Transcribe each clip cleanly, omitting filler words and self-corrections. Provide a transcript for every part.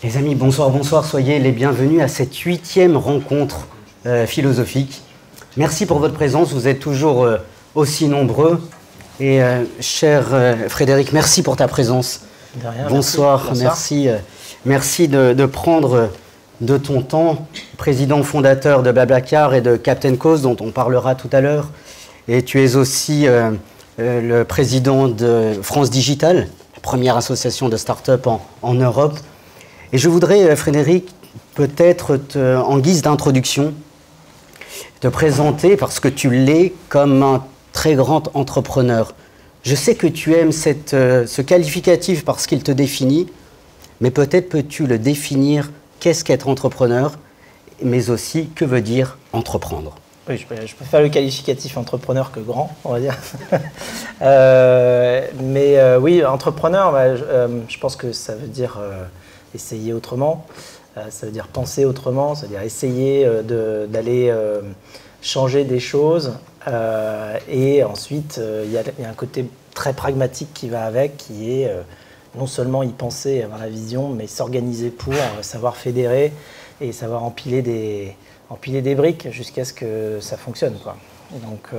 Les amis, bonsoir, bonsoir, soyez les bienvenus à cette 8e rencontre philosophique. Merci pour votre présence, vous êtes toujours aussi nombreux. Et cher Frédéric, merci pour ta présence. De rien, bonsoir, merci de prendre de ton temps, président fondateur de Blablacar et de Captain Cause, dont on parlera tout à l'heure. Et tu es aussi le président de France Digital, la première association de start-up en Europe. Et je voudrais, Frédéric, peut-être en guise d'introduction, te présenter, parce que tu l'es, comme un très grand entrepreneur. Je sais que tu aimes ce qualificatif parce qu'il te définit, mais peut-être peux-tu le définir, qu'est-ce qu'être entrepreneur, mais aussi que veut dire entreprendre. Oui, je peux faire le qualificatif entrepreneur que grand, on va dire. Oui, entrepreneur, je pense que ça veut dire essayer autrement, ça veut dire penser autrement, ça veut dire essayer d'aller changer des choses. Et ensuite, il y a un côté très pragmatique qui va avec, qui est non seulement y penser, avoir la vision, mais s'organiser pour, savoir fédérer et savoir empiler des briques jusqu'à ce que ça fonctionne, quoi. Et donc,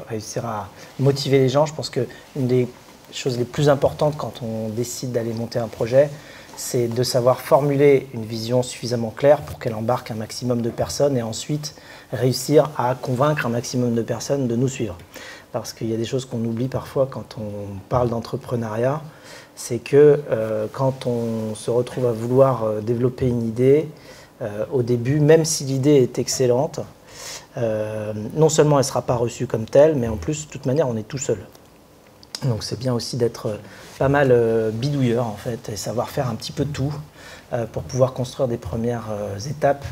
réussir à motiver les gens, je pense qu'une des choses les plus importantes quand on décide d'aller monter un projet, c'est de savoir formuler une vision suffisamment claire pour qu'elle embarque un maximum de personnes et ensuite réussir à convaincre un maximum de personnes de nous suivre. Parce qu'il y a des choses qu'on oublie parfois quand on parle d'entrepreneuriat, c'est que quand on se retrouve à vouloir développer une idée, au début, même si l'idée est excellente, non seulement elle ne sera pas reçue comme telle, mais en plus, de toute manière, on est tout seul. Donc c'est bien aussi d'être pas mal bidouilleur en fait, et savoir faire un petit peu de tout pour pouvoir construire des premières étapes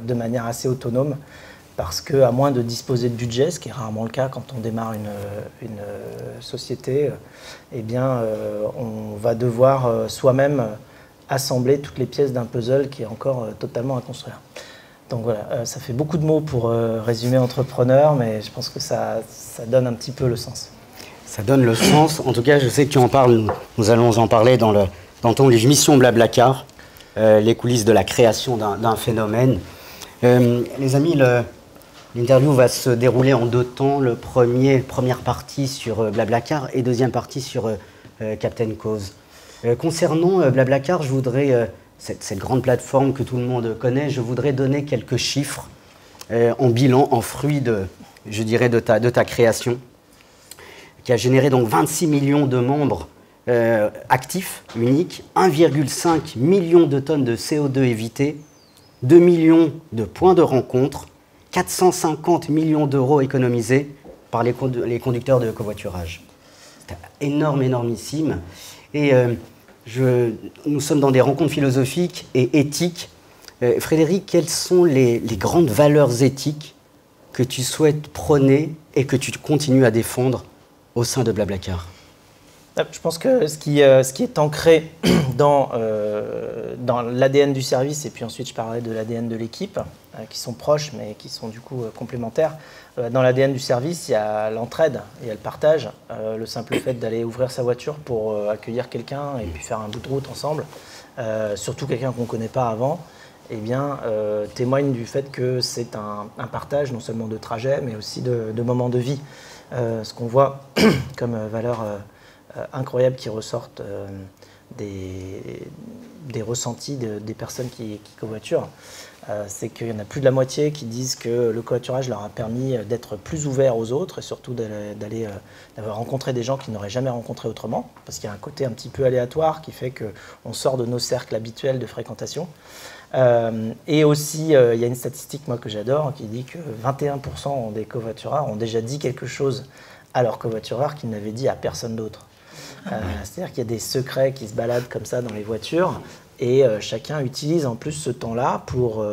de manière assez autonome, parce qu'à moins de disposer de budget, ce qui est rarement le cas quand on démarre une société, eh bien on va devoir soi-même assembler toutes les pièces d'un puzzle qui est encore totalement à construire. Donc voilà, ça fait beaucoup de mots pour résumer entrepreneur, mais je pense que ça donne un petit peu le sens. Ça donne le sens. En tout cas, je sais que tu en parles. Nous allons en parler dans ton livre Mission Blablacar, les coulisses de la création d'un phénomène. Les amis, l'interview va se dérouler en 2 temps. Première partie sur Blablacar et deuxième partie sur Captain Cause. Concernant Blablacar, je voudrais, cette grande plateforme que tout le monde connaît, je voudrais donner quelques chiffres en bilan, en fruit je dirais, de ta création, qui a généré donc 26 millions de membres actifs, uniques, 1,5 million de tonnes de CO2 évitées, 2 millions de points de rencontre, 450 millions d'euros économisés par les conducteurs de covoiturage. C'est énorme, énormissime. Et nous sommes dans des rencontres philosophiques et éthiques. Frédéric, quelles sont les grandes valeurs éthiques que tu souhaites prôner et que tu continues à défendre au sein de Blablacar? Je pense que ce qui est ancré dans l'ADN du service, et puis ensuite je parlerai de l'ADN de l'équipe, qui sont proches mais qui sont du coup complémentaires. Dans l'ADN du service, il y a l'entraide, il y a le partage, le simple fait d'aller ouvrir sa voiture pour accueillir quelqu'un et puis faire un bout de route ensemble, surtout quelqu'un qu'on ne connaît pas avant, eh bien, témoigne du fait que c'est un partage non seulement de trajet mais aussi de moments de vie. Ce qu'on voit comme valeur incroyable qui ressortent des ressentis des personnes qui covoiturent, c'est qu'il y en a plus de la moitié qui disent que le covoiturage leur a permis d'être plus ouverts aux autres et surtout d'avoir rencontré des gens qu'ils n'auraient jamais rencontrés autrement, parce qu'il y a un côté un petit peu aléatoire qui fait qu'on sort de nos cercles habituels de fréquentation. Et aussi, il y a une statistique moi, que j'adore qui dit que 21% des covoitureurs ont déjà dit quelque chose à leur covoitureur qu'ils n'avaient dit à personne d'autre. C'est-à-dire qu'il y a des secrets qui se baladent comme ça dans les voitures et chacun utilise en plus ce temps-là pour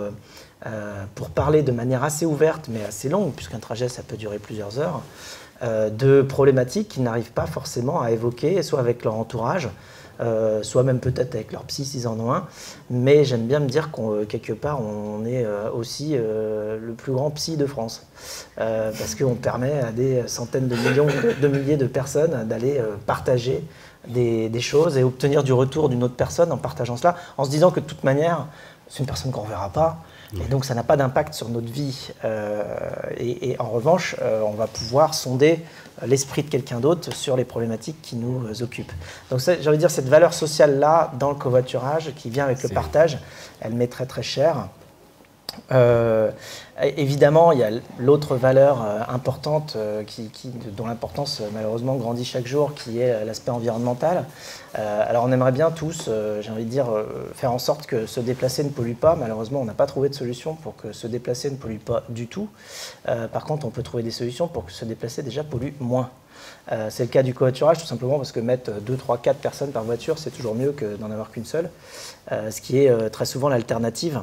parler de manière assez ouverte mais assez longue, puisqu'un trajet ça peut durer plusieurs heures, de problématiques qu'ils n'arrivent pas forcément à évoquer, soit avec leur entourage, soit même peut-être avec leur psy s'ils en ont un, mais j'aime bien me dire qu'on quelque part on est aussi le plus grand psy de France, parce qu'on permet à des centaines de milliers de personnes d'aller partager des choses et obtenir du retour d'une autre personne en partageant cela, en se disant que de toute manière, c'est une personne qu'on ne reverra pas, et donc ça n'a pas d'impact sur notre vie. Et en revanche, on va pouvoir sonder l'esprit de quelqu'un d'autre sur les problématiques qui nous occupent. Donc j'ai envie de dire, cette valeur sociale-là, dans le covoiturage, qui vient avec le partage, elle m'est très très chère. Évidemment, il y a l'autre valeur importante dont l'importance malheureusement grandit chaque jour, qui est l'aspect environnemental. Alors on aimerait bien tous, j'ai envie de dire, faire en sorte que se déplacer ne pollue pas. Malheureusement, on n'a pas trouvé de solution pour que se déplacer ne pollue pas du tout. Par contre, on peut trouver des solutions pour que se déplacer déjà pollue moins. C'est le cas du covoiturage, tout simplement parce que mettre 2, 3, 4 personnes par voiture, c'est toujours mieux que d'en avoir qu'une seule, ce qui est très souvent l'alternative.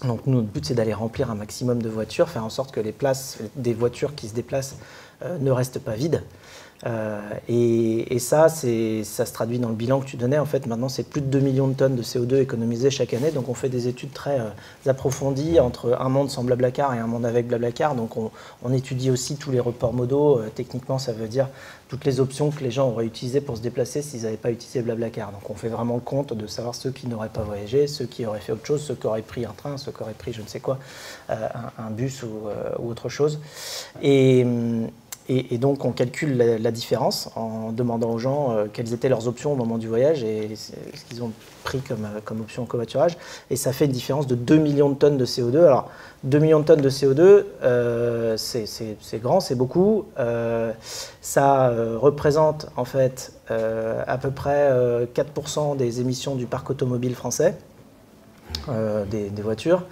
Donc nous, notre but, c'est d'aller remplir un maximum de voitures, faire en sorte que les places des voitures qui se déplacent ne restent pas vides. Et ça se traduit dans le bilan que tu donnais. En fait, maintenant, c'est plus de 2 millions de tonnes de CO2 économisées chaque année. Donc on fait des études très approfondies entre un monde sans Blablacar et un monde avec Blablacar. Donc on étudie aussi tous les reports modaux. Techniquement, ça veut dire toutes les options que les gens auraient utilisées pour se déplacer s'ils n'avaient pas utilisé Blablacar. Donc on fait vraiment le compte de savoir ceux qui n'auraient pas voyagé, ceux qui auraient fait autre chose, ceux qui auraient pris un train, ceux qui auraient pris je ne sais quoi, un bus ou autre chose. Et donc, on calcule la différence en demandant aux gens quelles étaient leurs options au moment du voyage et ce qu'ils ont pris comme option au covoiturage. Et ça fait une différence de 2 millions de tonnes de CO2. Alors, 2 millions de tonnes de CO2, c'est grand, c'est beaucoup. Ça représente en fait à peu près 4% des émissions du parc automobile français, des voitures.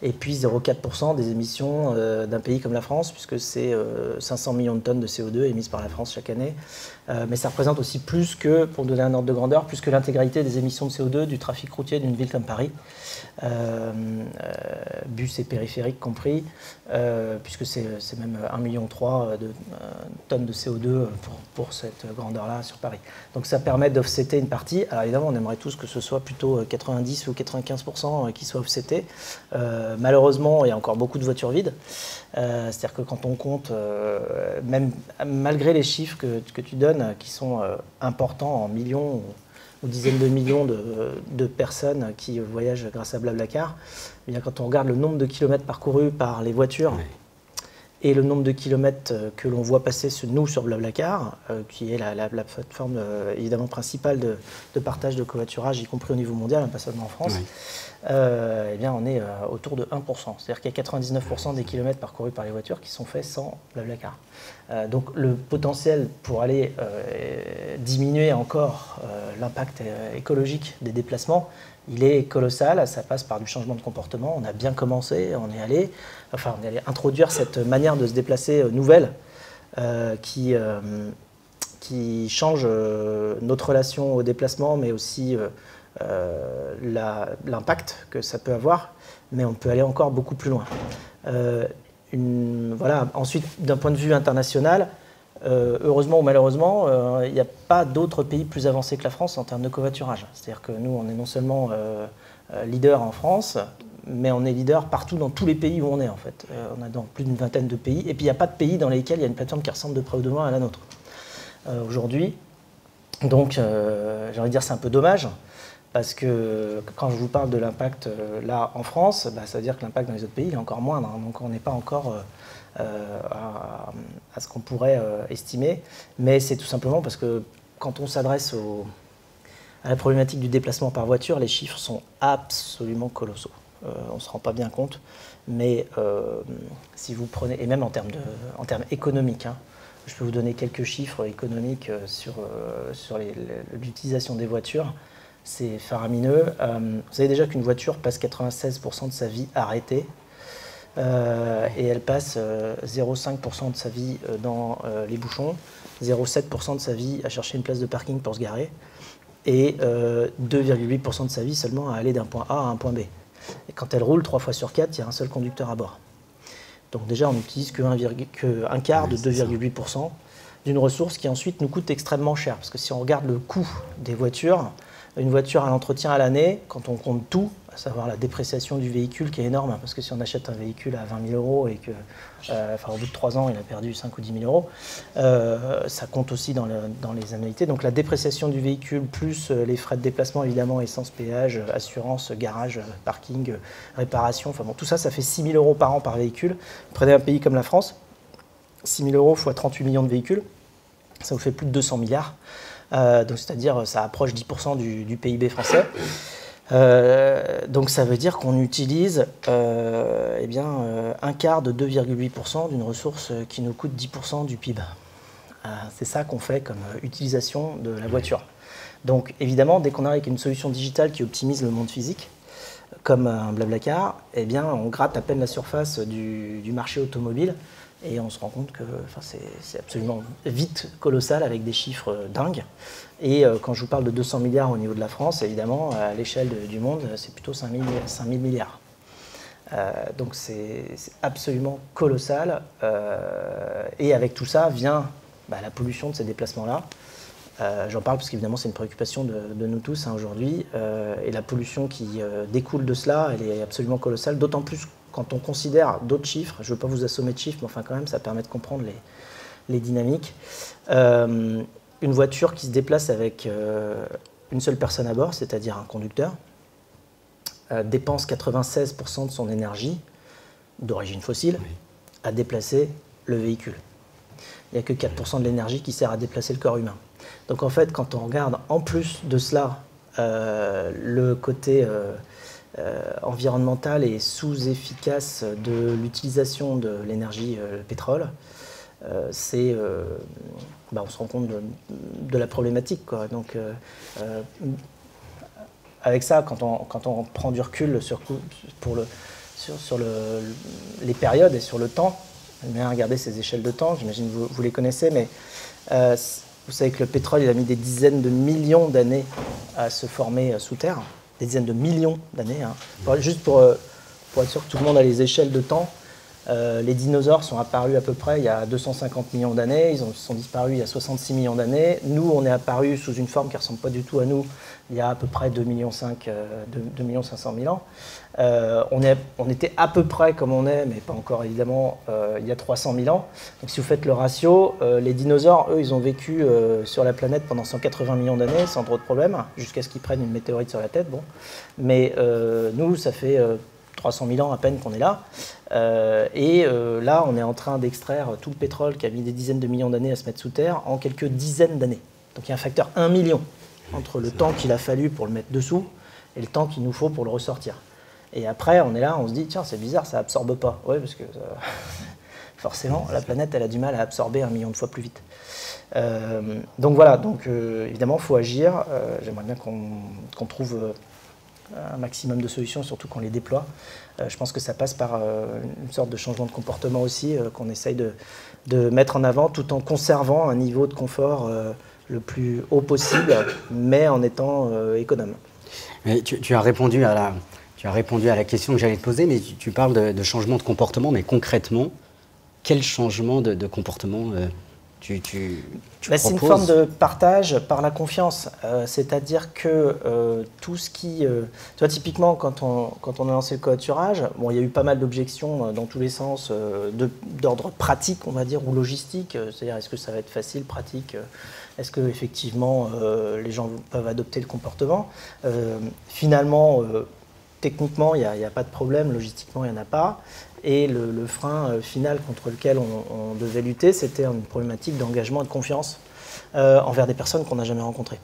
Et puis 0,4% des émissions d'un pays comme la France, puisque c'est 500 millions de tonnes de CO2 émises par la France chaque année. Mais ça représente aussi plus que, pour donner un ordre de grandeur, plus que l'intégralité des émissions de CO2 du trafic routier d'une ville comme Paris, bus et périphériques compris, puisque c'est même 1,3 million de tonnes de CO2 pour cette grandeur-là sur Paris. Donc ça permet d'offsetter une partie. Alors évidemment, on aimerait tous que ce soit plutôt 90 ou 95% qui soit offseté. Malheureusement, il y a encore beaucoup de voitures vides. C'est-à-dire que quand on compte, même malgré les chiffres que tu donnes, qui sont importants en millions ou dizaines de millions de personnes qui voyagent grâce à Blablacar, eh bien, quand on regarde le nombre de kilomètres parcourus par les voitures et le nombre de kilomètres que l'on voit passer nous sur Blablacar, qui est la plateforme évidemment principale de partage de covoiturage, y compris au niveau mondial, pas seulement en France, eh bien, on est autour de 1%. C'est-à-dire qu'il y a 99% des kilomètres parcourus par les voitures qui sont faits sans Blablacar. Donc le potentiel pour aller diminuer encore l'impact écologique des déplacements, il est colossal. Ça passe par du changement de comportement. On a bien commencé, on est allé introduire cette manière de se déplacer nouvelle qui change notre relation au déplacement, mais aussi l'impact que ça peut avoir, mais on peut aller encore beaucoup plus loin. Voilà. Ensuite, d'un point de vue international, heureusement ou malheureusement, il n'y a pas d'autres pays plus avancés que la France en termes de covoiturage. C'est-à-dire que nous, on est non seulement leader en France, mais on est leader partout dans tous les pays où on est en fait. On est dans plus d'une vingtaine de pays, et puis il n'y a pas de pays dans lesquels il y a une plateforme qui ressemble de près ou de loin à la nôtre aujourd'hui. Donc, j'ai envie de dire, c'est un peu dommage. Parce que quand je vous parle de l'impact là en France, ça veut dire que l'impact dans les autres pays est encore moindre. Hein, donc on n'est pas encore à ce qu'on pourrait estimer. Mais c'est tout simplement parce que quand on s'adresse à la problématique du déplacement par voiture, les chiffres sont absolument colossaux. On ne se rend pas bien compte. Mais si vous prenez, et même en termes économiques, hein, je peux vous donner quelques chiffres économiques sur l'utilisation des voitures. C'est faramineux. Vous savez déjà qu'une voiture passe 96% de sa vie arrêtée et elle passe 0,5% de sa vie dans les bouchons, 0,7% de sa vie à chercher une place de parking pour se garer et 2,8% de sa vie seulement à aller d'un point A à un point B. Et quand elle roule 3 fois sur 4, il y a un seul conducteur à bord. Donc déjà, on n'utilise qu'un quart de 2,8% d'une ressource qui ensuite nous coûte extrêmement cher. Parce que si on regarde le coût des voitures, Une voiture à l'entretien à l'année, quand on compte tout, à savoir la dépréciation du véhicule qui est énorme, hein, parce que si on achète un véhicule à 20 000 € et que, au bout de 3 ans, il a perdu 5 ou 10 000 €, ça compte aussi dans les annuités. Donc la dépréciation du véhicule, plus les frais de déplacement, évidemment, essence, péage, assurance, garage, parking, réparation, enfin bon, tout ça, ça fait 6 000 € par an par véhicule. Prenez un pays comme la France, 6 000 € fois 38 millions de véhicules, ça vous fait plus de 200 milliards. Donc c'est-à-dire, ça approche 10% du PIB français. Donc ça veut dire qu'on utilise un quart de 2,8% d'une ressource qui nous coûte 10% du PIB. C'est ça qu'on fait comme utilisation de la voiture. Donc évidemment, dès qu'on arrive avec une solution digitale qui optimise le monde physique, comme un Blablacar, eh bien, on gratte à peine la surface du marché automobile et on se rend compte que c'est absolument vite colossal avec des chiffres dingues. Et quand je vous parle de 200 milliards au niveau de la France, évidemment, à l'échelle du monde, c'est plutôt 5 000 milliards. Donc c'est absolument colossal. Et avec tout ça vient la pollution de ces déplacements-là. J'en parle parce qu'évidemment c'est une préoccupation de nous tous aujourd'hui. Et la pollution qui découle de cela, elle est absolument colossale, d'autant plus quand on considère d'autres chiffres. Je ne veux pas vous assommer de chiffres, mais enfin quand même ça permet de comprendre les dynamiques. Une voiture qui se déplace avec une seule personne à bord, c'est-à-dire un conducteur, dépense 96% de son énergie, d'origine fossile, à déplacer le véhicule. Il n'y a que 4% de l'énergie qui sert à déplacer le corps humain. Donc en fait, quand on regarde en plus de cela le côté environnemental et sous-efficace de l'utilisation de l'énergie pétrole, on se rend compte de la problématique, quoi. Donc, avec ça, quand on prend du recul sur les périodes et sur le temps, j'aime bien regarder ces échelles de temps, j'imagine que vous les connaissez, mais vous savez que le pétrole il a mis des dizaines de millions d'années à se former sous terre, des dizaines de millions d'années. Hein. Juste pour être sûr que tout le monde a les échelles de temps, les dinosaures sont apparus à peu près il y a 250 millions d'années, ils sont disparus il y a 66 millions d'années. Nous, on est apparus sous une forme qui ne ressemble pas du tout à nous il y a peu près 2,5 millions, 2 500 000 ans. On était à peu près comme on est, mais pas encore évidemment, il y a 300 000 ans. Donc si vous faites le ratio, les dinosaures, eux, ils ont vécu sur la planète pendant 180 millions d'années sans trop de problème, jusqu'à ce qu'ils prennent une météorite sur la tête. Bon. Mais nous, ça fait 300 000 ans à peine qu'on est là. Là, on est en train d'extraire tout le pétrole qui a mis des dizaines de millions d'années à se mettre sous terre en quelques dizaines d'années. Donc il y a un facteur 1 million entre le temps qu'il a fallu pour le mettre dessous et le temps qu'il nous faut pour le ressortir. Et après, on est là, on se dit, tiens, c'est bizarre, ça absorbe pas. Oui, parce que forcément, la planète, elle a du mal à absorber 1 million de fois plus vite. Donc voilà, évidemment, il faut agir. J'aimerais bien qu'on trouve un maximum de solutions, surtout qu'on les déploie. Je pense que ça passe par une sorte de changement de comportement aussi, qu'on essaye de mettre en avant, tout en conservant un niveau de confort le plus haut possible, mais en étant économe. Mais tu as répondu à la question que j'allais te poser, mais tu parles de changement de comportement, mais concrètement, quel changement de comportement tu proposes ? C'est une forme de partage par la confiance. C'est-à-dire que tout ce qui... tu vois, typiquement, quand on a lancé le covoiturage, bon, il y a eu pas mal d'objections dans tous les sens, d'ordre pratique, on va dire, ou logistique. C'est-à-dire, est-ce que ça va être facile, pratique ? Est-ce qu'effectivement, les gens peuvent adopter le comportement ? Finalement, techniquement, il n'y a pas de problème, logistiquement, il n'y en a pas. Et le frein final contre lequel on devait lutter, c'était une problématique d'engagement et de confiance envers des personnes qu'on n'a jamais rencontrées.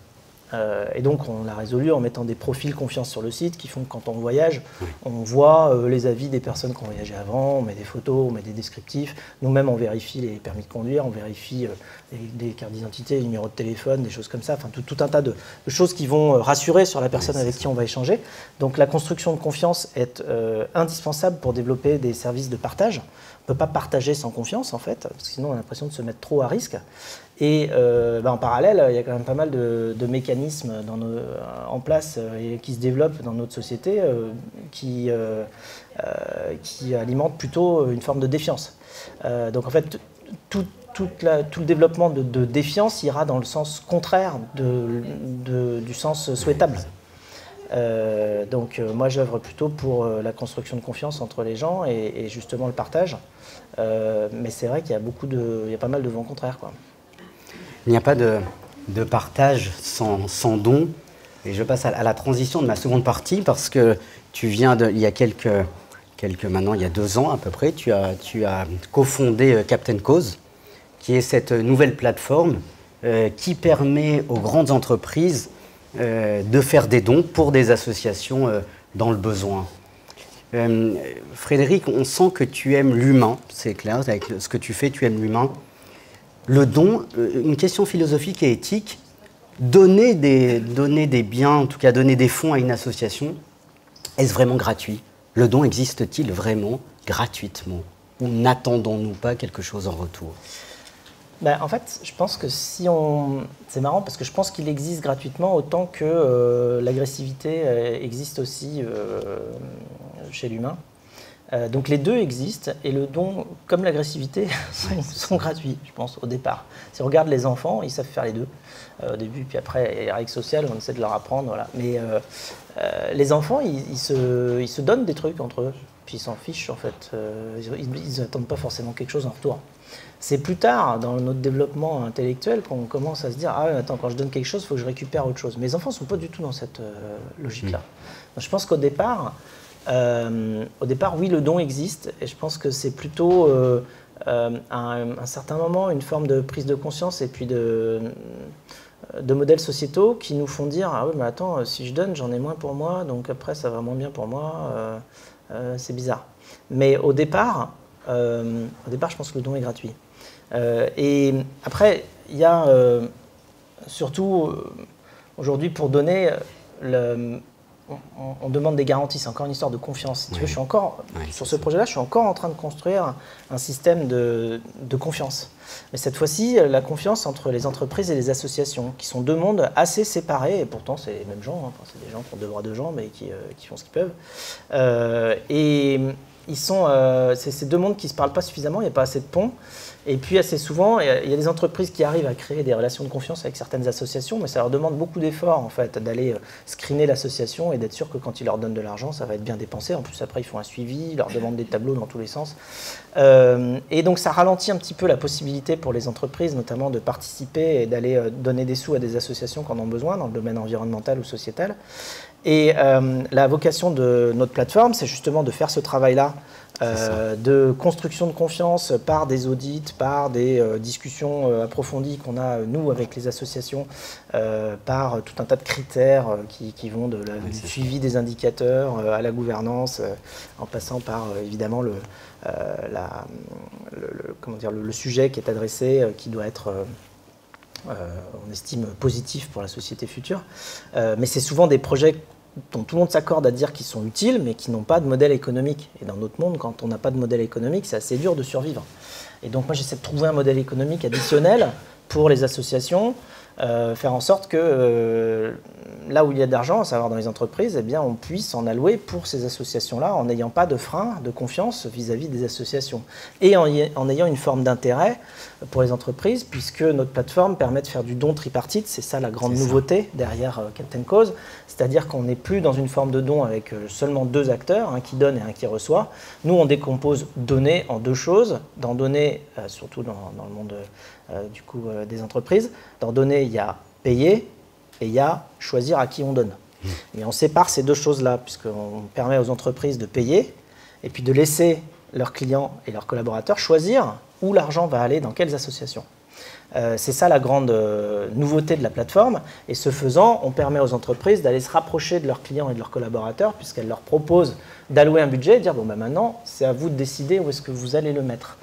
Et donc on l'a résolu en mettant des profils confiance sur le site qui font que quand on voyage, on voit les avis des personnes qui ont voyagé avant, on met des photos, on met des descriptifs. Nous-mêmes, on vérifie les permis de conduire, on vérifie des cartes d'identité, les numéros de téléphone, des choses comme ça. Enfin, tout un tas de choses qui vont rassurer sur la personne avec qui on va échanger. Donc la construction de confiance est indispensable pour développer des services de partage. On ne peut pas partager sans confiance, en fait, parce que sinon on a l'impression de se mettre trop à risque. Et en parallèle, il y a quand même pas mal de mécanismes en place et qui se développent dans notre société qui alimentent plutôt une forme de défiance. Donc en fait, tout le développement de défiance ira dans le sens contraire du sens souhaitable. Donc moi j'œuvre plutôt pour la construction de confiance entre les gens et justement le partage. Mais c'est vrai qu'il y a pas mal de vents contraires, quoi. Il n'y a pas de partage sans don. Et je passe à la transition de ma seconde partie parce que tu viens il y a maintenant, il y a 2 ans à peu près, tu as cofondé Captain Cause, qui est cette nouvelle plateforme qui permet aux grandes entreprises de faire des dons pour des associations dans le besoin. Frédéric, on sent que tu aimes l'humain, c'est clair, avec ce que tu fais, tu aimes l'humain. Le don, une question philosophique et éthique, donner des biens, en tout cas donner des fonds à une association, est-ce vraiment gratuit? Le don existe-t-il vraiment gratuitement? Ou n'attendons-nous pas quelque chose en retour? En fait, je pense que c'est marrant parce que je pense qu'il existe gratuitement autant que l'agressivité existe aussi chez l'humain. Donc les deux existent et le don comme l'agressivité sont gratuits, je pense, au départ. Si on regarde les enfants, ils savent faire les deux au début, puis après, les règles sociales, on essaie de leur apprendre. Voilà. Mais les enfants, ils se donnent des trucs entre eux, puis ils s'en fichent en fait. Ils n'attendent pas forcément quelque chose en retour. C'est plus tard, dans notre développement intellectuel, qu'on commence à se dire « Ah ouais, attends, quand je donne quelque chose, il faut que je récupère autre chose ». Mais les enfants ne sont pas du tout dans cette logique-là. Donc, je pense qu'au départ, oui, le don existe. Et je pense que c'est plutôt à un certain moment une forme de prise de conscience et puis de modèles sociétaux qui nous font dire « Ah oui, mais attends, si je donne, j'en ai moins pour moi, donc après, ça va moins bien pour moi. C'est bizarre. » Mais au départ, je pense que le don est gratuit. Et après, il y a surtout aujourd'hui pour donner, on demande des garanties. C'est encore une histoire de confiance. Si tu veux, je suis encore sur ce projet-là, je suis encore en train de construire un système de confiance. Mais cette fois-ci, la confiance entre les entreprises et les associations, qui sont deux mondes assez séparés, et pourtant c'est les mêmes gens. Enfin, c'est des gens qui ont deux bras, deux jambes et qui font ce qu'ils peuvent. Et c'est ces deux mondes qui ne se parlent pas suffisamment, il n'y a pas assez de ponts. Et puis assez souvent, il y a des entreprises qui arrivent à créer des relations de confiance avec certaines associations, mais ça leur demande beaucoup d'efforts en fait, d'aller screener l'association et d'être sûr que quand ils leur donnent de l'argent, ça va être bien dépensé. En plus après, ils font un suivi, ils leur demandent des tableaux dans tous les sens. Et donc ça ralentit un petit peu la possibilité pour les entreprises, notamment de participer et d'aller donner des sous à des associations qui en ont besoin dans le domaine environnemental ou sociétal. Et la vocation de notre plateforme, c'est justement de faire ce travail-là, de construction de confiance par des audits, par des discussions approfondies qu'on a, nous, avec les associations, par tout un tas de critères qui vont du suivi des indicateurs à la gouvernance, en passant par, évidemment, le sujet qui est adressé, qui doit être... on estime positif pour la société future, mais c'est souvent des projets dont tout le monde s'accorde à dire qu'ils sont utiles, mais qui n'ont pas de modèle économique. Et dans notre monde, quand on n'a pas de modèle économique, c'est assez dur de survivre. Et donc moi, j'essaie de trouver un modèle économique additionnel pour les associations, faire en sorte que là où il y a de l'argent, à savoir dans les entreprises, eh bien, on puisse en allouer pour ces associations-là en n'ayant pas de frein, de confiance vis-à-vis des associations. Et en ayant une forme d'intérêt pour les entreprises, puisque notre plateforme permet de faire du don tripartite. C'est ça la grande nouveauté derrière Captain Cause. C'est-à-dire qu'on n'est plus dans une forme de don avec seulement deux acteurs, un qui donne et un qui reçoit. Nous, on décompose donner en deux choses. Dans donner, surtout dans le monde des entreprises, dans donner, il y a payer et il y a choisir à qui on donne. Mais on sépare ces deux choses-là, puisqu'on permet aux entreprises de payer et puis de laisser leurs clients et leurs collaborateurs choisir où l'argent va aller, dans quelles associations. C'est ça la grande nouveauté de la plateforme. Et ce faisant, on permet aux entreprises d'aller se rapprocher de leurs clients et de leurs collaborateurs, puisqu'elles leur proposent d'allouer un budget et de dire bon, ben maintenant, c'est à vous de décider où est-ce que vous allez le mettre,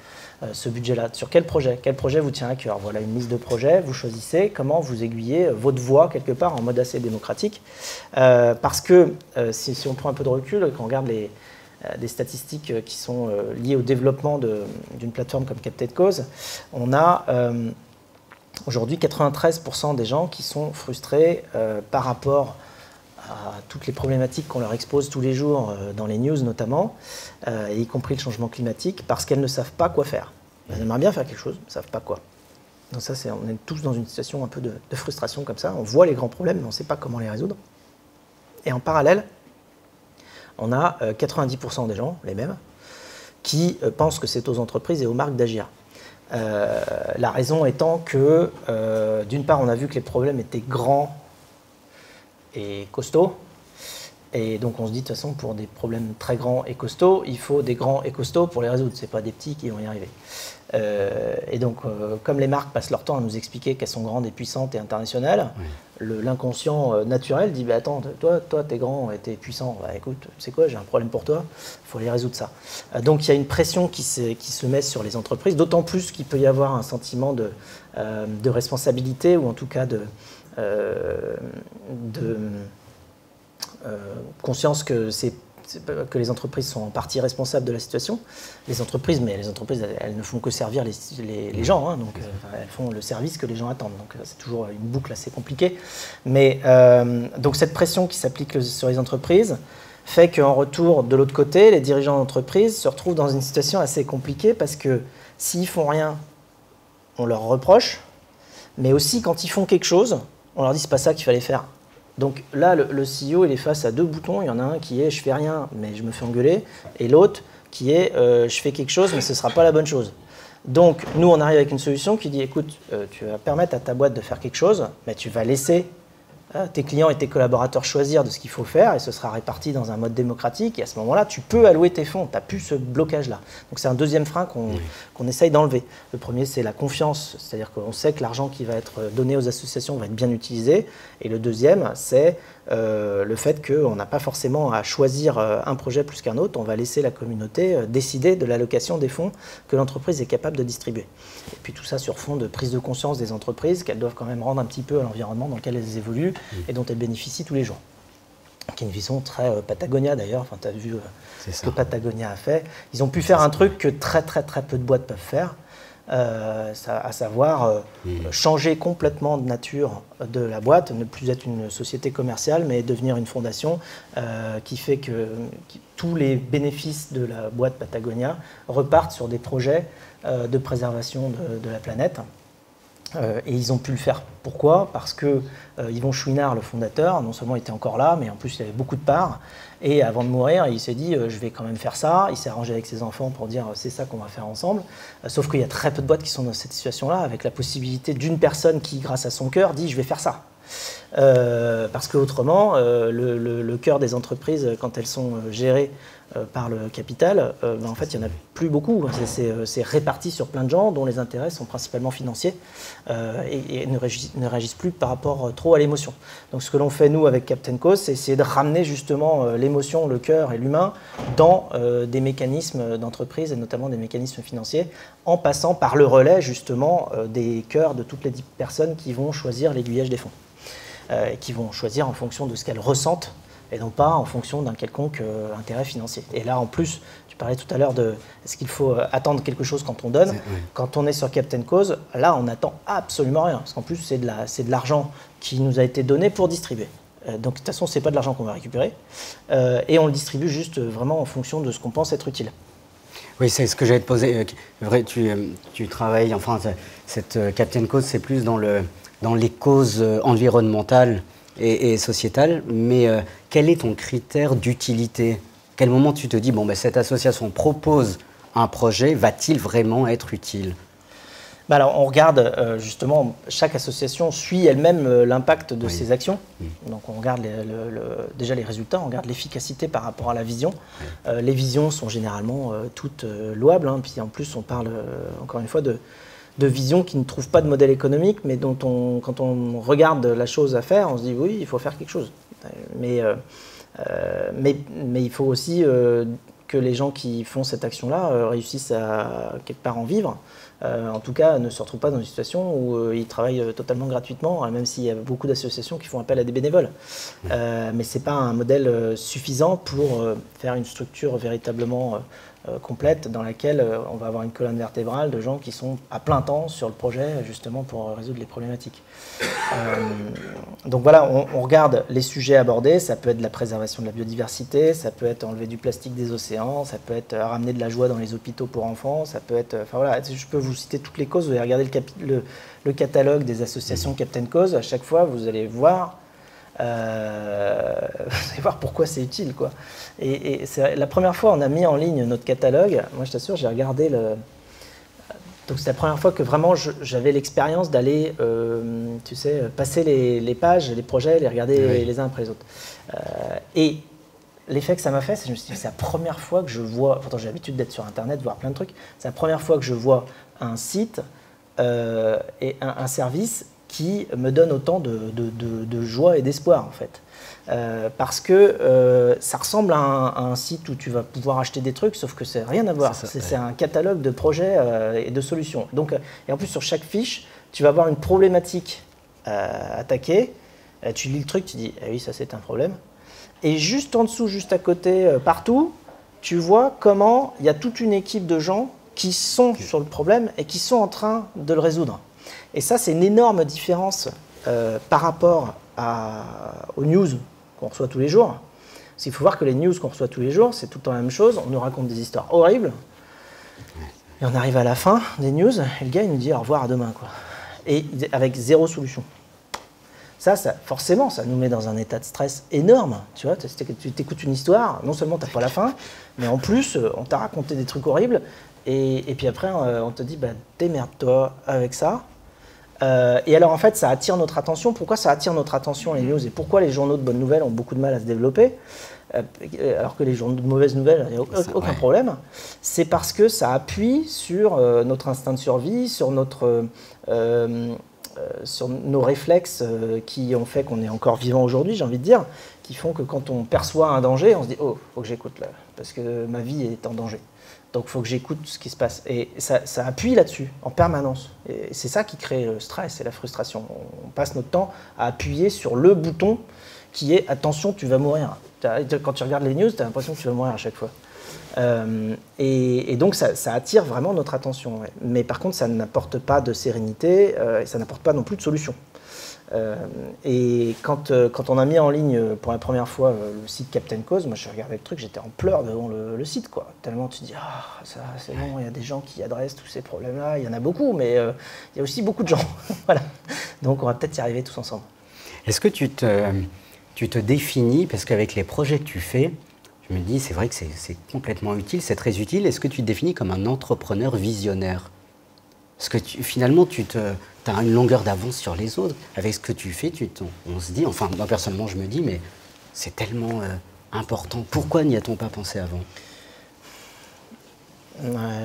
ce budget-là. Sur quel projet vous tient à cœur? Voilà une liste de projets, vous choisissez comment vous aiguillez votre voix quelque part en mode assez démocratique. Parce que si on prend un peu de recul, quand on regarde des statistiques qui sont liées au développement d'une plateforme comme Captain Cause, on a aujourd'hui 93% des gens qui sont frustrés par rapport à toutes les problématiques qu'on leur expose tous les jours dans les news notamment, y compris le changement climatique, parce qu'elles ne savent pas quoi faire. Ils aimeraient bien faire quelque chose, ils ne savent pas quoi. Donc ça, on est tous dans une situation un peu de frustration comme ça. On voit les grands problèmes, mais on ne sait pas comment les résoudre. Et en parallèle, on a 90% des gens, les mêmes, qui pensent que c'est aux entreprises et aux marques d'agir. La raison étant que, d'une part, on a vu que les problèmes étaient grands et costauds. Et donc on se dit de toute façon, pour des problèmes très grands et costauds, il faut des grands et costauds pour les résoudre. Ce n'est pas des petits qui vont y arriver. Et donc, comme les marques passent leur temps à nous expliquer qu'elles sont grandes et puissantes et internationales, l'inconscient naturel dit, attends, toi t'es grand et t'es puissant, écoute, tu sais quoi, j'ai un problème pour toi, il faut aller résoudre ça. Donc il y a une pression qui se met sur les entreprises, d'autant plus qu'il peut y avoir un sentiment de responsabilité, ou en tout cas de conscience que les entreprises sont en partie responsables de la situation. Les entreprises, elles ne font que servir les gens, hein, donc elles font le service que les gens attendent. Donc c'est toujours une boucle assez compliquée. Mais donc cette pression qui s'applique sur les entreprises fait qu'en retour, de l'autre côté, les dirigeants d'entreprise se retrouvent dans une situation assez compliquée, parce que s'ils font rien, on leur reproche, mais aussi quand ils font quelque chose, on leur dit c'est pas ça qu'il fallait faire. Donc là, le CEO, il est face à deux boutons. Il y en a un qui est « je fais rien, mais je me fais engueuler », et l'autre qui est « je fais quelque chose, mais ce ne sera pas la bonne chose ». Donc nous, on arrive avec une solution qui dit « écoute, tu vas permettre à ta boîte de faire quelque chose, mais tu vas laisser tes clients et tes collaborateurs choisir de ce qu'il faut faire, et ce sera réparti dans un mode démocratique, et à ce moment-là, tu peux allouer tes fonds, tu n'as plus ce blocage-là. » Donc c'est un deuxième frein qu'on essaye d'enlever. Le premier, c'est la confiance, c'est-à-dire qu'on sait que l'argent qui va être donné aux associations va être bien utilisé, et le deuxième, c'est le fait qu'on n'a pas forcément à choisir un projet plus qu'un autre, on va laisser la communauté décider de l'allocation des fonds que l'entreprise est capable de distribuer. Et puis tout ça sur fond de prise de conscience des entreprises, qu'elles doivent quand même rendre un petit peu à l'environnement dans lequel elles évoluent et dont elles bénéficient tous les jours. Qui est une vision très Patagonia d'ailleurs, enfin, tu as vu ce que Patagonia a fait. Ils ont pu faire un truc que très peu de boîtes peuvent faire, à savoir changer complètement de nature de la boîte, ne plus être une société commerciale, mais devenir une fondation qui fait que tous les bénéfices de la boîte Patagonia repartent sur des projets de préservation de la planète. Et ils ont pu le faire. Pourquoi? Parce que Yvon Chouinard, le fondateur, non seulement était encore là, mais en plus il avait beaucoup de parts. Et avant de mourir, il s'est dit je vais quand même faire ça. Il s'est arrangé avec ses enfants pour dire c'est ça qu'on va faire ensemble. Sauf qu'il y a très peu de boîtes qui sont dans cette situation-là, avec la possibilité d'une personne qui, grâce à son cœur, dit je vais faire ça. Parce qu'autrement, le cœur des entreprises, quand elles sont gérées par le capital, en fait, il n'y en a plus beaucoup. C'est réparti sur plein de gens dont les intérêts sont principalement financiers et ne réagissent plus par rapport trop à l'émotion. Donc ce que l'on fait, nous, avec Captain Cause, c'est essayer de ramener justement l'émotion, le cœur et l'humain dans des mécanismes d'entreprise, et notamment des mécanismes financiers, en passant par le relais, justement, des cœurs de toutes les 10 personnes qui vont choisir l'aiguillage des fonds. Et qui vont choisir en fonction de ce qu'elles ressentent, et non pas en fonction d'un quelconque intérêt financier. Et là, en plus, tu parlais tout à l'heure de est-ce qu'il faut attendre quelque chose quand on donne. Quand on est sur Captain Cause, là, on n'attend absolument rien, parce qu'en plus, c'est de l'argent qui nous a été donné pour distribuer. Donc, de toute façon, ce n'est pas de l'argent qu'on va récupérer, et on le distribue juste vraiment en fonction de ce qu'on pense être utile. Oui, c'est ce que j'allais te poser. Vrai, tu travailles, enfin, cette Captain Cause, c'est plus dans les causes environnementales et sociétales, mais quel est ton critère d'utilité? Quel moment tu te dis, bon, ben, cette association propose un projet, va-t-il vraiment être utile? Alors, on regarde justement, chaque association suit elle-même l'impact de ses actions. Donc on regarde déjà les résultats, on regarde l'efficacité par rapport à la vision. Les visions sont généralement toutes louables, hein. Puis en plus on parle encore une fois de visions qui ne trouvent pas de modèle économique, mais dont quand on regarde la chose à faire, on se dit oui, il faut faire quelque chose. Mais il faut aussi que les gens qui font cette action-là réussissent à quelque part en vivre. En tout cas, ne se retrouvent pas dans une situation où ils travaillent totalement gratuitement, même s'il y a beaucoup d'associations qui font appel à des bénévoles. Mais ce n'est pas un modèle suffisant pour faire une structure véritablement complète dans laquelle on va avoir une colonne vertébrale de gens qui sont à plein temps sur le projet, justement pour résoudre les problématiques. donc voilà, on regarde les sujets abordés, ça peut être la préservation de la biodiversité, ça peut être enlever du plastique des océans, ça peut être ramener de la joie dans les hôpitaux pour enfants, ça peut être... Enfin voilà, je peux vous citer toutes les causes, vous allez regarder le catalogue des associations Captain Cause, à chaque fois vous allez voir, pourquoi c'est utile, quoi. Et c'est la première fois on a mis en ligne notre catalogue, moi je t'assure, j'ai regardé le... Donc c'est la première fois que vraiment j'avais l'expérience d'aller, tu sais, passer les pages, les projets, les regarder les uns après les autres. Et l'effet que ça m'a fait, c'est que je me suis dit, c'est la première fois que je vois, pourtant j'ai l'habitude d'être sur Internet, voir plein de trucs, c'est la première fois que je vois un site et un service qui me donne autant de joie et d'espoir, en fait. Parce que ça ressemble à un site où tu vas pouvoir acheter des trucs, sauf que c'est rien à voir. C'est un catalogue de projets et de solutions. Donc, et en plus, sur chaque fiche, tu vas avoir une problématique attaquée. Tu lis le truc, tu dis, ah oui, ça c'est un problème. Et juste en dessous, juste à côté, partout, tu vois comment il y a toute une équipe de gens qui sont sur le problème et qui sont en train de le résoudre. Et ça, c'est une énorme différence par rapport aux news qu'on reçoit tous les jours. Parce qu'il faut voir que les news qu'on reçoit tous les jours, c'est tout le temps la même chose. On nous raconte des histoires horribles. Et on arrive à la fin des news, et le gars, il nous dit au revoir, à demain, quoi. Et avec zéro solution. Ça, forcément, ça nous met dans un état de stress énorme. Tu vois, tu t'écoutes une histoire, non seulement tu n'as pas la fin, mais en plus, on t'a raconté des trucs horribles. Et puis après, on te dit, bah, démerde-toi avec ça. Et alors, en fait, ça attire notre attention. Pourquoi ça attire notre attention, les news? Et pourquoi les journaux de bonnes nouvelles ont beaucoup de mal à se développer alors que les journaux de mauvaises nouvelles, il n'y a aucun problème? C'est parce que ça appuie sur notre instinct de survie, sur nos réflexes qui ont fait qu'on est encore vivant aujourd'hui, j'ai envie de dire, qui font que quand on perçoit un danger, on se dit « Oh, il faut que j'écoute là, parce que ma vie est en danger. Donc il faut que j'écoute ce qui se passe. » Et ça appuie là-dessus, en permanence. Et c'est ça qui crée le stress et la frustration. On passe notre temps à appuyer sur le bouton qui est « Attention, tu vas mourir ». Quand tu regardes les news, tu as l'impression que tu vas mourir à chaque fois. Et donc ça attire vraiment notre attention. Ouais. Mais par contre, ça n'apporte pas de sérénité et ça n'apporte pas non plus de solution. Et quand on a mis en ligne pour la première fois le site Captain Cause, moi je regardais le truc, j'étais en pleurs devant le site, quoi. Tellement tu te dis, ah, ça c'est bon, il y a des gens qui adressent tous ces problèmes-là, il y en a beaucoup, mais il y a aussi beaucoup de gens. Voilà. Donc on va peut-être y arriver tous ensemble. Est-ce que tu te définis, parce qu'avec les projets que tu fais, je me dis, c'est vrai que c'est complètement utile, c'est très utile. Est-ce que tu te définis comme un entrepreneur visionnaire? Parce que finalement, tu as une longueur d'avance sur les autres. Avec ce que tu fais, on se dit, enfin, moi personnellement, je me dis, mais c'est tellement important. Pourquoi n'y a-t-on pas pensé avant?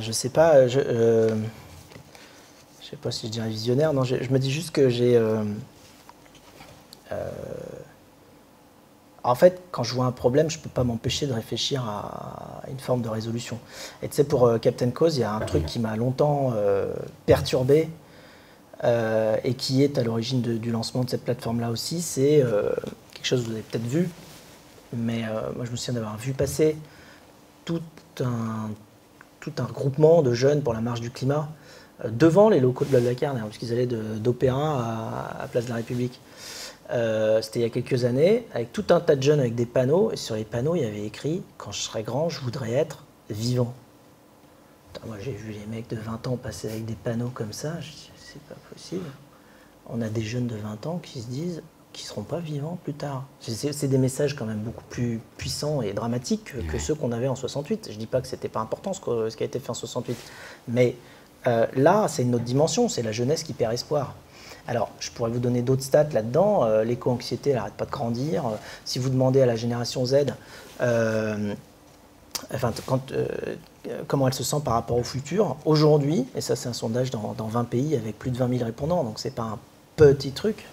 Je sais pas. Je sais pas si je dirais visionnaire. Non, je me dis juste que j'ai... En fait, quand je vois un problème, je ne peux pas m'empêcher de réfléchir à une forme de résolution. Et tu sais, pour Captain Cause, il y a un truc qui m'a longtemps perturbé et qui est à l'origine du lancement de cette plateforme-là aussi. C'est quelque chose que vous avez peut-être vu, mais moi je me souviens d'avoir vu passer tout un regroupement de jeunes pour la marche du climat devant les locaux de BlaBlaCar, puisqu'ils allaient d'Opéra à Place de la République. C'était il y a quelques années, avec tout un tas de jeunes avec des panneaux, et sur les panneaux il y avait écrit « Quand je serai grand, je voudrais être vivant ». Moi j'ai vu les mecs de 20 ans passer avec des panneaux comme ça, je dis « C'est pas possible ». On a des jeunes de 20 ans qui se disent qu'ils ne seront pas vivants plus tard. C'est des messages quand même beaucoup plus puissants et dramatiques que ceux qu'on avait en 68. Je ne dis pas que ce n'était pas important ce qui a été fait en 68, mais là c'est une autre dimension, c'est la jeunesse qui perd espoir. Alors, je pourrais vous donner d'autres stats là-dedans. L'éco-anxiété, elle n'arrête pas de grandir. Si vous demandez à la génération Z comment elle se sent par rapport au futur, aujourd'hui, et ça c'est un sondage dans 20 pays avec plus de 20 000 répondants, donc ce n'est pas un petit truc,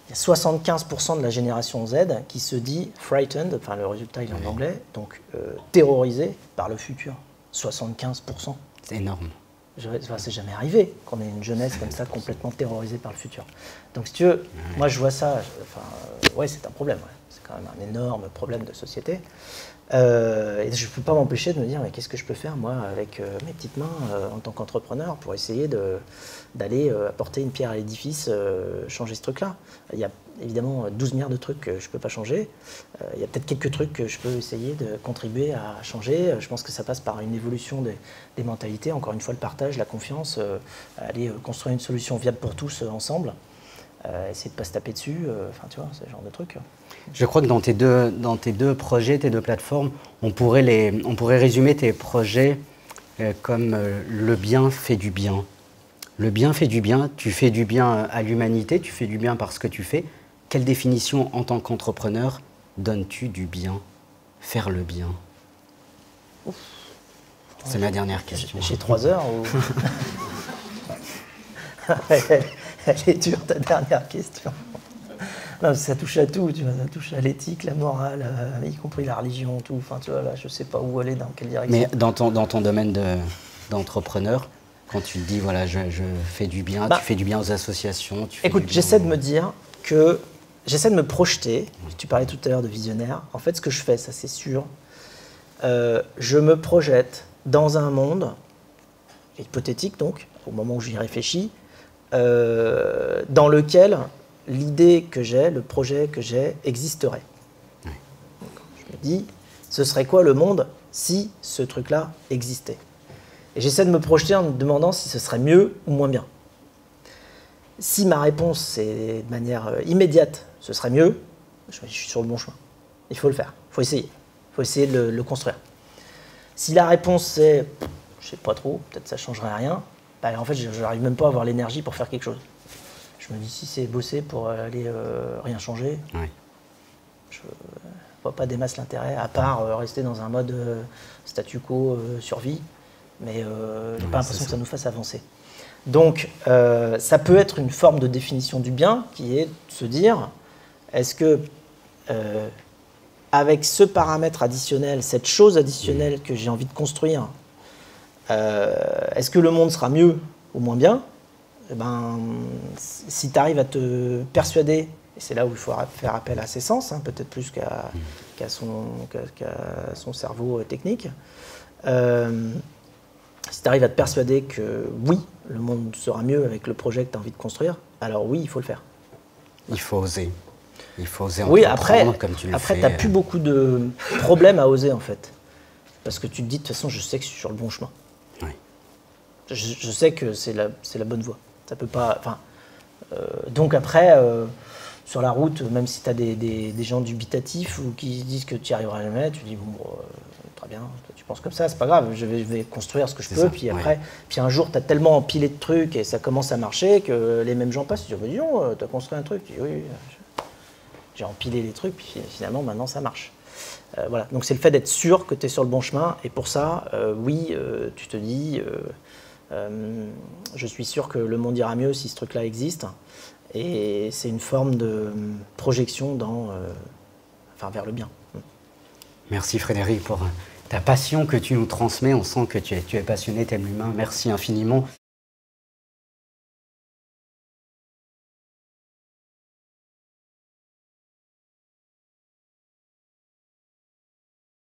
il y a 75% de la génération Z qui se dit frightened, enfin le résultat il est en anglais, donc terrorisé par le futur. 75%. C'est énorme. C'est jamais arrivé qu'on ait une jeunesse comme ça complètement terrorisée par le futur. Donc si tu veux, moi je vois ça, ouais, c'est un problème, ouais. C'est quand même un énorme problème de société. Et je ne peux pas m'empêcher de me dire, mais qu'est-ce que je peux faire, moi, avec mes petites mains, en tant qu'entrepreneur, pour essayer d'aller apporter une pierre à l'édifice, changer ce truc-là. Il y a évidemment 12 milliards de trucs que je ne peux pas changer. Il y a peut-être quelques trucs que je peux essayer de contribuer à changer. Je pense que ça passe par une évolution des mentalités. Encore une fois, le partage, la confiance, aller construire une solution viable pour tous ensemble. Essayer de ne pas se taper dessus, enfin tu vois, ce genre de trucs. Je crois que dans tes deux projets, tes deux plateformes, on pourrait résumer tes projets comme le bien fait du bien. Le bien fait du bien, tu fais du bien à l'humanité, tu fais du bien par ce que tu fais. Quelle définition en tant qu'entrepreneur donnes-tu du bien? Faire le bien. C'est ma dernière question. J'ai 3 heures ou... Elle est dure, ta dernière question. Non, ça touche à tout, tu vois, ça touche à l'éthique, la morale, y compris la religion, tout. Enfin, tu vois, là, je sais pas où aller, dans quelle direction. Mais dans ton domaine d'entrepreneur, quand tu te dis, voilà, je fais du bien, tu fais du bien aux associations, tu fais écoute, du bien j'essaie de me dire que... J'essaie de me projeter. Tu parlais tout à l'heure de visionnaire. En fait, ce que je fais, ça c'est sûr, je me projette dans un monde, hypothétique donc, au moment où j'y réfléchis, dans lequel l'idée que j'ai, le projet que j'ai, existerait. Oui. Je me dis, ce serait quoi le monde si ce truc-là existait? Et j'essaie de me projeter en me demandant si ce serait mieux ou moins bien. Si ma réponse c'est de manière immédiate, ce serait mieux, je suis sur le bon chemin. Il faut le faire, il faut essayer. Il faut essayer de le construire. Si la réponse c'est, je sais pas trop, peut-être ça changerait rien, bah, en fait, je n'arrive même pas à avoir l'énergie pour faire quelque chose. Je me dis, si c'est bosser pour aller rien changer, Oui. je ne vois pas des masses l'intérêt, à part rester dans un mode statu quo, survie, mais je n'ai pas l'impression que ça nous fasse avancer. Donc, ça peut être une forme de définition du bien, qui est de se dire, est-ce que, avec ce paramètre additionnel, cette chose additionnelle que j'ai envie de construire, est-ce que le monde sera mieux ou moins bien? Eh ben, si tu arrives à te persuader, et c'est là où il faut faire appel à ses sens, hein, peut-être plus qu'à son cerveau technique, si tu arrives à te persuader que oui, le monde sera mieux avec le projet que tu as envie de construire, alors oui, il faut le faire. Il faut oser. Il faut oser oui, entreprendre comme tu le fais. Après, tu n'as plus beaucoup de problèmes à oser, en fait. Parce que tu te dis, de toute façon, je sais que je suis sur le bon chemin. Oui. Je sais que c'est la bonne voie. Ça peut pas... Enfin, donc après, sur la route, même si tu as des gens dubitatifs ou qui disent que tu n'y arriveras jamais, tu dis, bon, très bien, tu penses comme ça, c'est pas grave, je vais construire ce que je peux, puis après, puis un jour, tu as tellement empilé de trucs et ça commence à marcher que les mêmes gens passent, tu dis, dis donc, tu as construit un truc, tu dis, oui, j'ai empilé les trucs, puis finalement, maintenant, ça marche. Voilà, donc c'est le fait d'être sûr que tu es sur le bon chemin, et pour ça, oui, tu te dis, je suis sûr que le monde ira mieux si ce truc-là existe, et c'est une forme de projection vers le bien. Merci Frédéric pour ta passion que tu nous transmets. On sent que tu es passionné, tu aimes l'humain. Merci infiniment.